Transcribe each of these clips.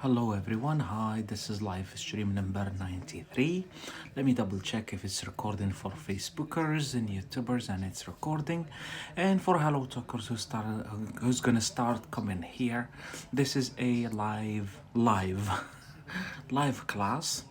Hello everyone, hi, this is live stream number 93. Let me double check if it's recording for Facebookers and YouTubers and it's recording. And for Hello Talkers who's gonna start coming here. This is a live class.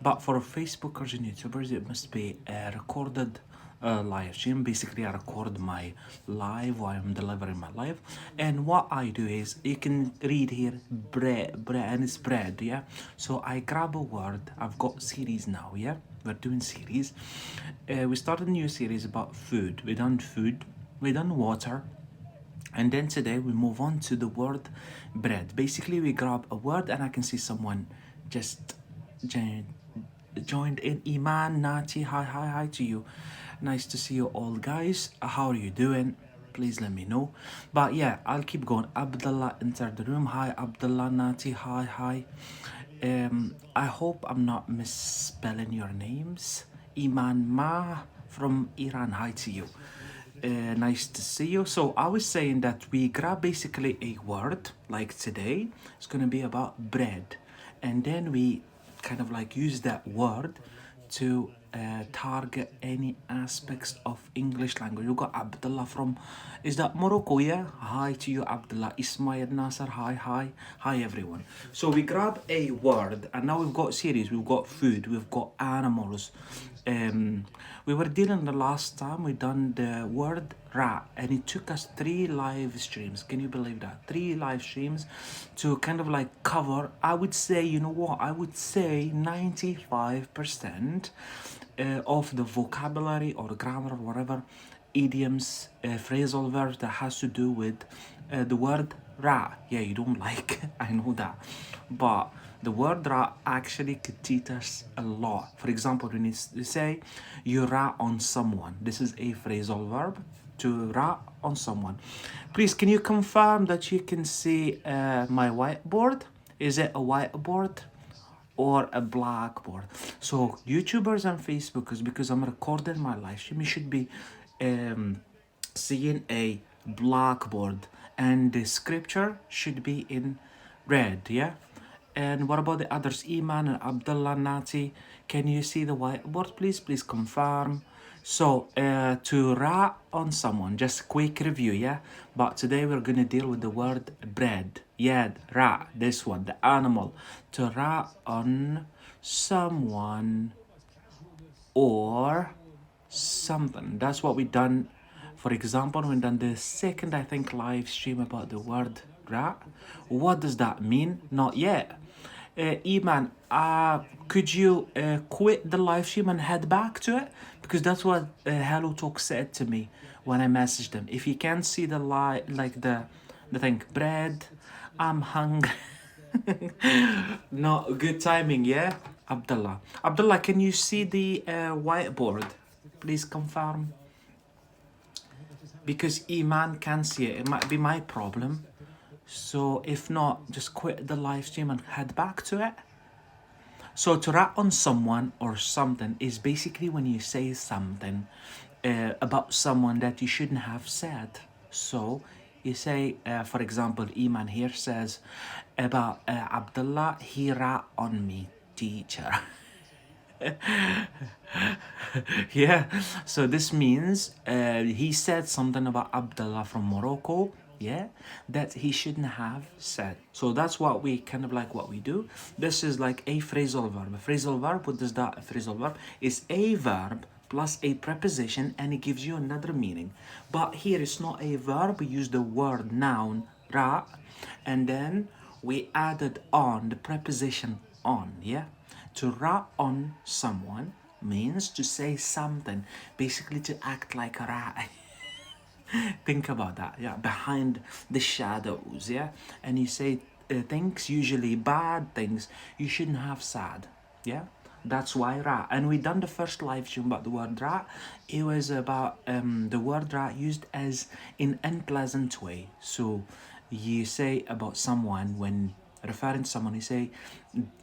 But for Facebookers and YouTubers it must be a recorded live stream. Basically I record my live while I'm delivering my live, and what I do is you can read here bread and it's bread, yeah. So I grab a word. I've got series now, yeah, we're doing series. We started a new series about food. We done water, and then today we move on to the word bread. Basically we grab a word, and I can see someone just joined in. Iman, Nati, hi to you. Nice to see you all, guys. How are you doing? Please let me know. But yeah, I'll keep going. Abdullah entered the room. Hi Abdullah. Nati, hi. I hope I'm not misspelling your names. Iman Ma from Iran, hi to you. Nice to see you. So I was saying that we grab basically a word, like today it's gonna be about bread, and then we kind of like use that word to target any aspects of English language. You got Abdullah from, is that Morocco? Yeah, hi to you Abdullah. Ismail Nasser, hi everyone. So we grab a word, and now we've got series, we've got food, we've got animals. We were dealing the last time, we done the word rat, and it took us 3 live streams. Can you believe that? 3 live streams to kind of like cover, I would say, you know what, I would say 95% of the vocabulary or grammar or whatever, idioms, phrasal verbs that has to do with the word rat. Yeah, you don't like I know that, but the word rat actually could teach us a lot. For example, when you say you rat on someone, this is a phrasal verb, to rat on someone. Please, can you confirm that you can see my whiteboard? Is it a whiteboard or a blackboard? So YouTubers and Facebookers, because I'm recording my live stream, you should be seeing a blackboard, and the scripture should be in red, yeah. And what about the others? Iman and Abdullah, Nati, can you see the whiteboard? Please confirm. So to rat on someone, just quick review, yeah. But today we're gonna deal with the word bread. Yeah, rat, this one, the animal. To rat on someone or something. That's what we done. For example, we done the second, I think, live stream about the word rat. What does that mean? Not yet. Iman, could you quit the live stream and head back to it? Because that's what Hello Talk said to me when I messaged them. If you can't see the the thing, bread, I'm hungry. No, good timing, yeah? Abdullah. Abdullah, can you see the whiteboard? Please confirm. Because Iman can't see it. It might be my problem. So if not, just quit the live stream and head back to it. So to rat on someone or something is basically when you say something about someone that you shouldn't have said. So you say, for example, Iman here says about Abdullah, he rat on me, teacher. Yeah, so this means he said something about Abdullah from Morocco, yeah, that he shouldn't have said. So that's what we kind of like what we do. This is like a phrasal verb. A phrasal verb, what does that? A phrasal verb is a verb plus a preposition, and it gives you another meaning. But here it's not a verb. We use the word noun ra, and then we added on the preposition on, yeah. To rat on someone means to say something, basically to act like a rat. Think about that, yeah, behind the shadows, yeah. And you say things, usually bad things, you shouldn't have said, yeah. That's why rat. And we done the first live stream about the word rat. It was about the word rat used as in unpleasant way. So you say about someone, when referring to someone, you say,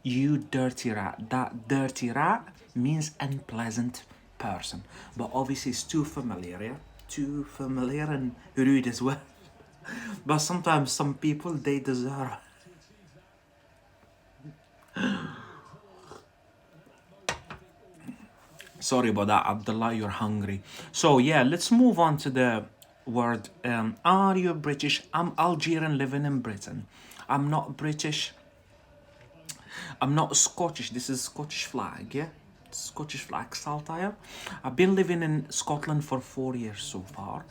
you dirty rat. That dirty rat means unpleasant person. But obviously it's too familiar, yeah? Too familiar and rude as well. But sometimes some people, they deserve Sorry about that, Abdullah, you're hungry. So yeah, let's move on to the word. Are you British? I'm Algerian living in Britain. I'm not British. I'm not Scottish. This is Scottish flag, yeah? Scottish flag satire. I've been living in Scotland for 4 years so far.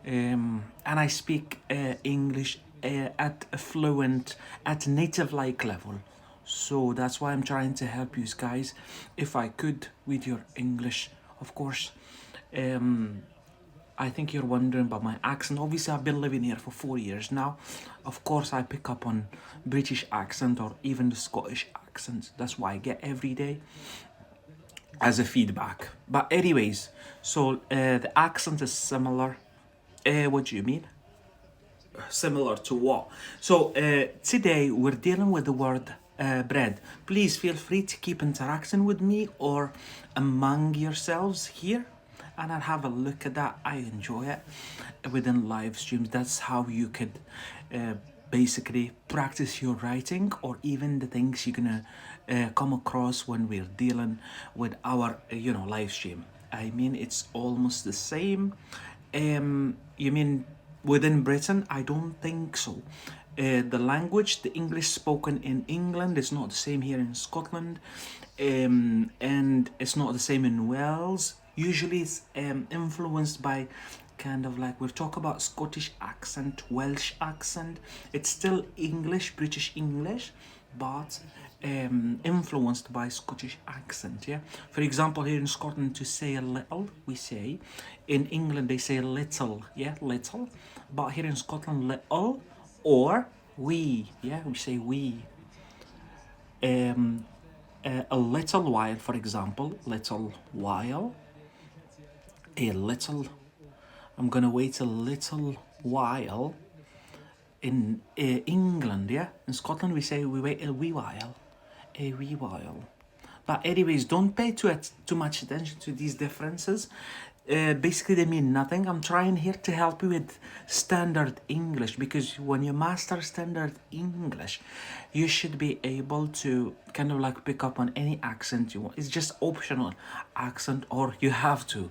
And I speak English at a fluent, at native-like level. So that's why I'm trying to help you guys, if I could, with your English, of course. I think you're wondering about my accent. Obviously, I've been living here for 4 years now. Of course, I pick up on British accent or even the Scottish accent. That's why I get every day as a feedback. But anyways, so the accent is similar. What do you mean? Similar to what? So today we're dealing with the word bread. Please feel free to keep interacting with me or among yourselves here, and I'll have a look at that. I enjoy it within live streams. That's how you could basically practice your writing or even the things you're gonna come across when we're dealing with our live stream. I mean, it's almost the same. You mean within Britain? I don't think so. The language, the English spoken in England, is not the same here in Scotland, and it's not the same in Wales. Usually it's influenced by kind of like, we'll talk about Scottish accent, Welsh accent. It's still English, British English, but influenced by Scottish accent, yeah? For example, here in Scotland, to say a little, we say. In England, they say little, yeah? Little. But here in Scotland, little or we, yeah? We say we. A little while, for example, little while. A little, I'm gonna wait a little while. In England, yeah? In Scotland, we say we wait a wee while. A wee while. But anyways, don't pay too much attention to these differences. Basically, they mean nothing. I'm trying here to help you with standard English, because when you master standard English, you should be able to kind of like pick up on any accent you want. It's just optional accent, or you have to.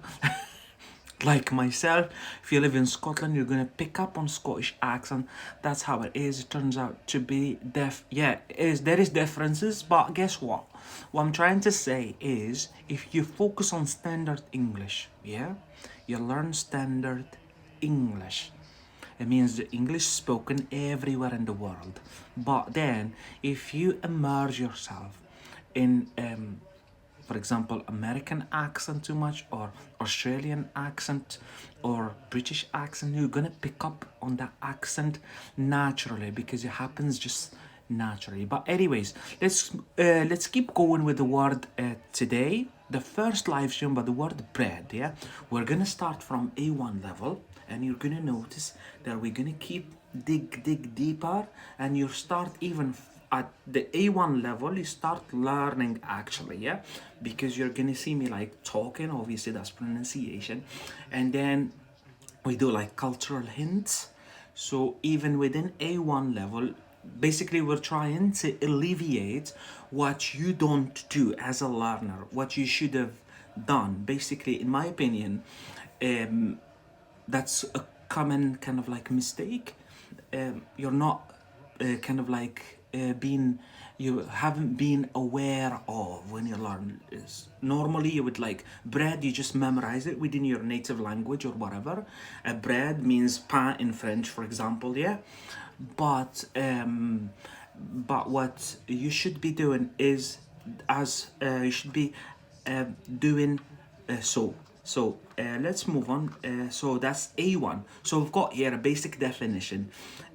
Like myself, if you live in Scotland, you're going to pick up on Scottish accent. That's how it is. It turns out to be yeah, there is differences, but guess what? What I'm trying to say is, if you focus on standard English, yeah, you learn standard English. It means the English spoken everywhere in the world. But then, if you immerse yourself in for example, American accent too much, or Australian accent, or British accent, you're gonna pick up on that accent naturally, because it happens just naturally. But anyways, let's keep going with the word today. The first live stream about the word bread, yeah? We're gonna start from A1 level, and you're gonna notice that we're gonna keep dig deeper, and you start even at the A1 level, you start learning actually, yeah? Because you're gonna see me like talking, obviously that's pronunciation. And then we do like cultural hints. So even within A1 level, basically we're trying to alleviate what you don't do as a learner, what you should have done. Basically, in my opinion, that's a common kind of like mistake. You're not kind of like you haven't been aware of when you learn is. Normally you would like bread, you just memorize it within your native language or whatever. Bread means pain in French, for example, yeah? But what you should be doing is, you should be doing so let's move on. So that's A1. So we've got here a basic definition.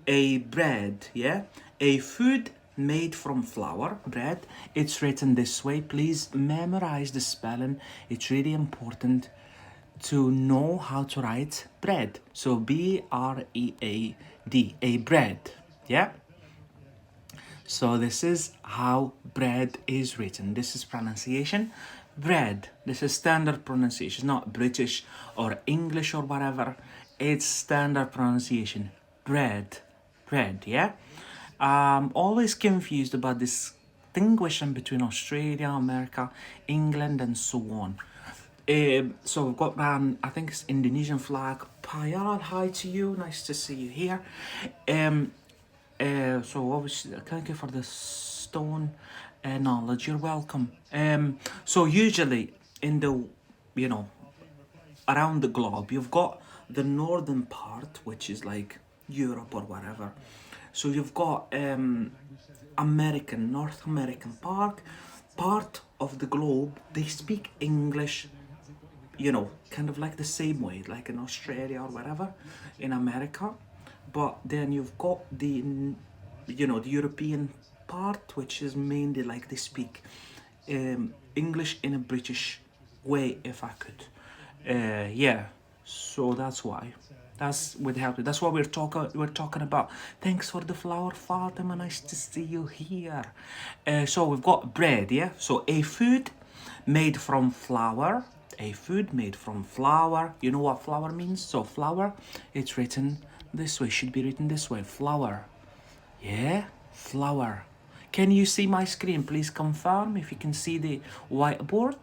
A bread, yeah? A food made from flour, bread. It's written this way. Please memorize the spelling. It's really important to know how to write bread. So B-R-E-A-D, a bread, yeah? So this is how bread is written. This is pronunciation. Bread. This is standard pronunciation, not British or English or whatever. It's standard pronunciation. Bread. Bread, yeah? I'm always confused about this distinction between Australia, America, England, and so on. So we've got I think it's Indonesian flag. Payal, hi to you. Nice to see you here. So obviously, thank you for the stone knowledge. You're welcome. So usually in the, you know, around the globe, you've got the northern part, which is like Europe or whatever. So you've got North American part of the globe. They speak English, you know, kind of like the same way, like in Australia or whatever, in America. But then you've got the, you know, the European part, which is mainly like they speak English in a British way, if I could. Yeah, so that's why. That's would help you. That's what we're talking about. Thanks for the flower, Fatima. Nice to see you here. So we've got bread, yeah. So a food made from flour. A food made from flour. You know what flour means? So flour, it's written this way. Should be written this way. Flour. Yeah, flour. Can you see my screen? Please confirm if you can see the whiteboard.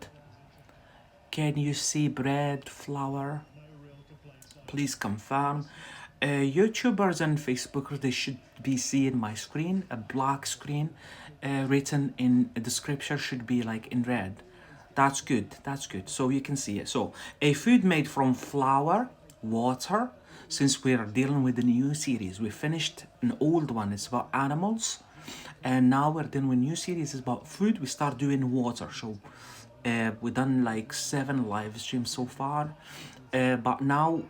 Can you see bread, flour? Please confirm. YouTubers and Facebookers, they should be seeing my screen, a black screen, written in the scripture should be like in red. That's good, that's good. So you can see it. So a food made from flour, water, since we're dealing with the new series. We finished an old one, it's about animals. And now we're dealing with a new series, it's about food. We start doing water. So we've done like 7 live streams so far, but now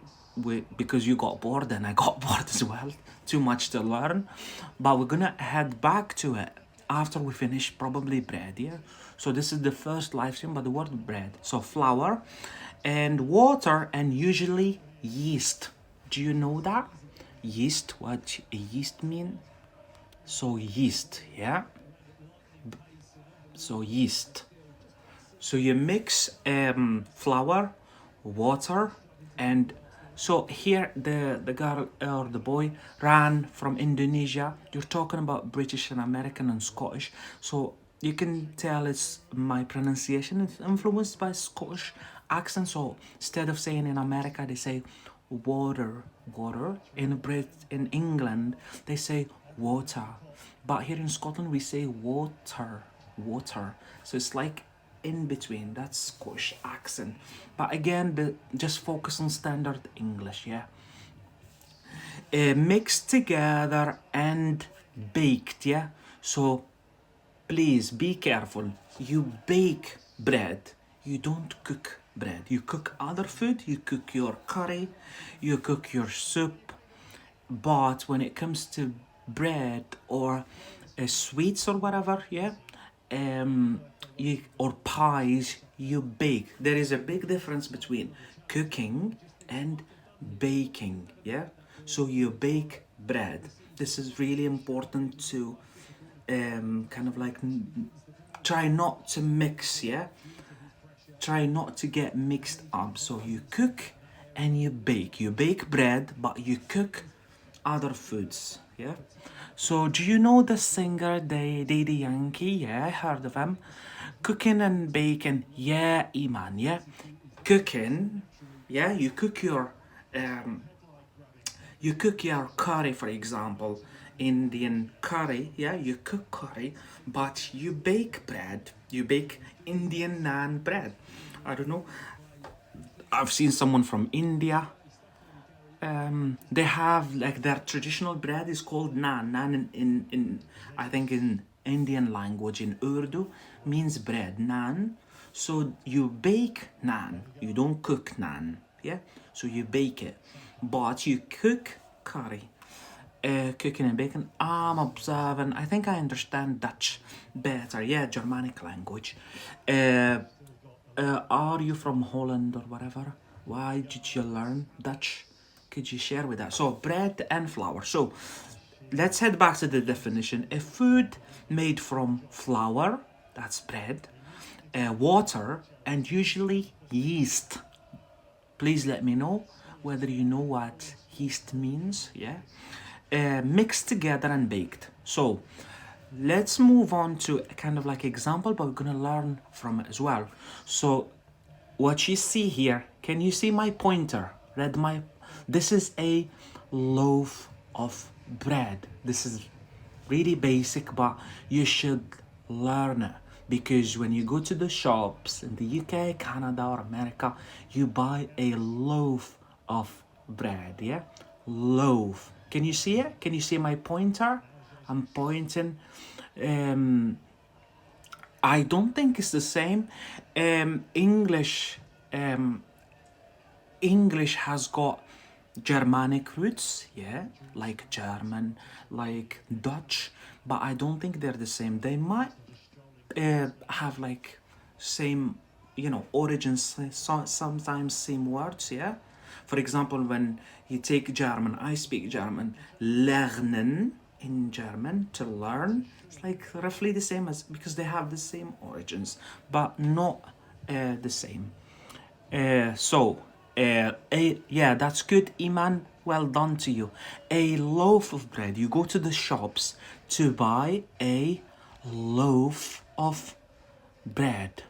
because you got bored and I got bored as well, too much to learn, but we're gonna head back to it after we finish probably bread. Yeah, so this is the first live stream, but the word bread. So flour and water and usually yeast. Do you know that yeast, what yeast mean? So yeast, yeah, so yeast. So you mix flour, water, and so here the girl or the boy ran from Indonesia. You're talking about British and American and Scottish. So you can tell it's my pronunciation is influenced by Scottish accent. So instead of saying in America, they say water, water. In England, they say water. But here in Scotland, we say water, water. So it's like in between. That's Scottish accent. But again, just focus on standard English, yeah. Mixed together and baked, yeah. So please be careful. You bake bread. You don't cook bread. You cook other food. You cook your curry. You cook your soup. But when it comes to bread or sweets or whatever, yeah, or pies, you bake. There is a big difference between cooking and baking, yeah. So you bake bread. This is really important to kind of like try not to mix, yeah. Try not to get mixed up. So you cook and you bake. You bake bread, but you cook other foods, yeah. So do you know the singer Daddy Yankee? Yeah, I heard of him. Cooking and baking, yeah, Iman, yeah. Cooking, yeah, you cook your curry, for example, Indian curry, yeah, you cook curry, but you bake bread. You bake Indian naan bread. I don't know. I've seen someone from India. They have like their traditional bread is called naan. Naan in I think in Indian language in Urdu means bread. Naan. So you bake naan. You don't cook naan. Yeah. So you bake it, but you cook curry. Cooking and baking. I'm observing. I think I understand Dutch better. Yeah, Germanic language. Are you from Holland or whatever? Why did you learn Dutch? Could you share with us? So bread and flour. So let's head back to the definition. A food made from flour, that's bread, water, and usually yeast. Please let me know whether you know what yeast means, yeah? Mixed together and baked. So let's move on to a kind of like example, but we're gonna learn from it as well. So what you see here, can you see my pointer? This is a loaf of bread. This is really basic, but you should learn it, because when you go to the shops in the UK, Canada, or America, you buy a loaf of bread. Yeah, loaf. Can you see it? Can you see my pointer? I'm pointing. I don't think it's the same. English English has got Germanic roots, yeah, like German, like Dutch, but I don't think they're the same. They might have like same, origins, sometimes same words, yeah. For example, when you take German, I speak German, lernen in German, to learn, it's like roughly the same, as because they have the same origins, but not the same. Yeah, that's good, Iman. Well done to you. A loaf of bread. You go to the shops to buy a loaf of bread.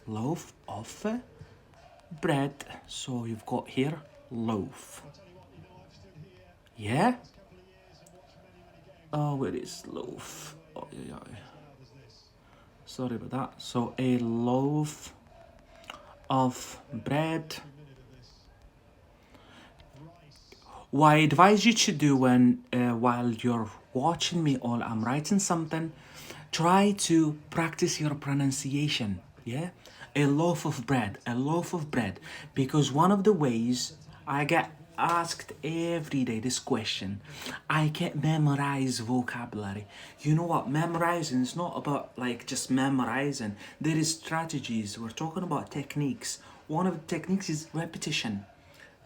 Loaf of bread. So you've got here loaf. Yeah? Oh, where is loaf? Oh, yeah. Sorry about that. So a loaf of bread. What I advise you to do while you're watching me or I'm writing something, try to practice your pronunciation. Yeah, a loaf of bread, a loaf of bread, because one of the ways I get asked every day this question, I can't memorize vocabulary. You know what? Memorizing is not about like just memorizing. There is strategies. We're talking about techniques. One of the techniques is repetition.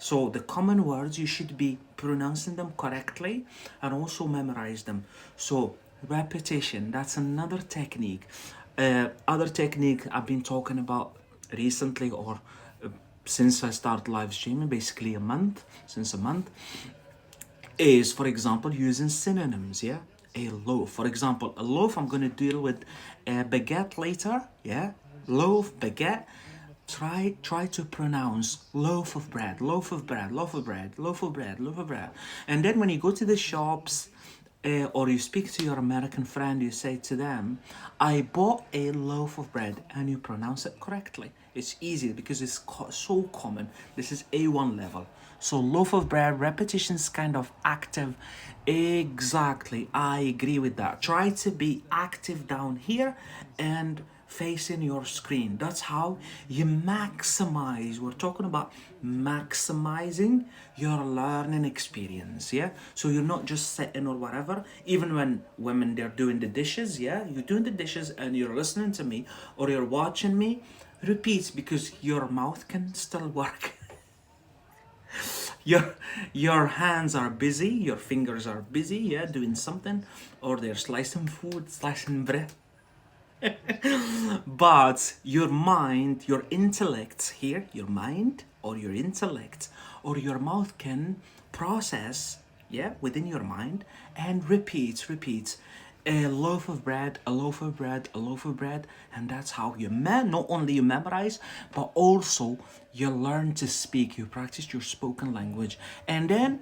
So the common words, you should be pronouncing them correctly and also memorize them. So repetition, that's another technique. Other technique I've been talking about recently, or since I started live streaming, basically since a month, is, for example, using synonyms. Yeah, a loaf. For example, a loaf, I'm going to deal with baguette later. Yeah, loaf, baguette. Try to pronounce loaf of bread, loaf of bread, loaf of bread, loaf of bread, loaf of bread. And then when you go to the shops, or you speak to your American friend, you say to them, I bought a loaf of bread, and you pronounce it correctly. It's easy because it's so common. This is A1 level. So loaf of bread, repetition is kind of active. Exactly, I agree with that. Try to be active down here and facing your screen. That's how you maximize. We're talking about maximizing your learning experience. Yeah, so you're not just sitting or whatever. Even when women, they're doing the dishes, yeah, you're doing the dishes and you're listening to me or you're watching me, repeat, because your mouth can still work. Your hands are busy, your fingers are busy, yeah, doing something, or they're slicing food, slicing bread. But your mind, your intellect here, your mind or your intellect or your mouth can process, yeah, within your mind, and repeat a loaf of bread, a loaf of bread, a loaf of bread. And that's how you not only you memorize, but also you learn to speak. You practice your spoken language, and then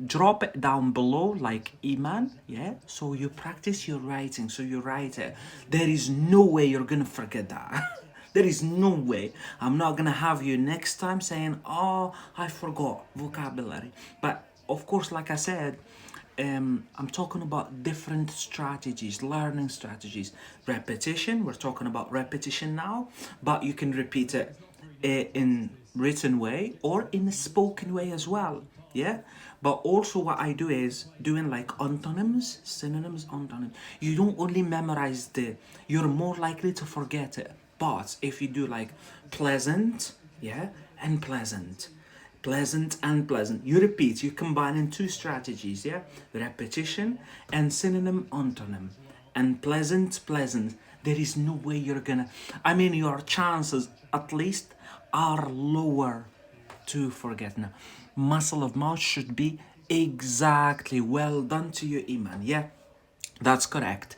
drop it down below like Iman, yeah? So you practice your writing, so you write it. There is no way you're gonna forget that. There is no way. I'm not gonna have you next time saying, oh, I forgot vocabulary. But of course, like I said, I'm talking about different strategies, learning strategies. Repetition, we're talking about repetition now, but you can repeat it in written way or in a spoken way as well. Yeah, but also what I do is doing like antonyms, synonyms, antonyms. You don't only memorize you're more likely to forget it. But if you do like pleasant, yeah, and pleasant and pleasant, you repeat, you combine in two strategies, yeah, repetition and synonym, antonym, and pleasant, there is no way you're gonna, I mean, your chances at least are lower to forget. Now, muscle of mouth should be exactly. Well done to you, Iman. Yeah, that's correct.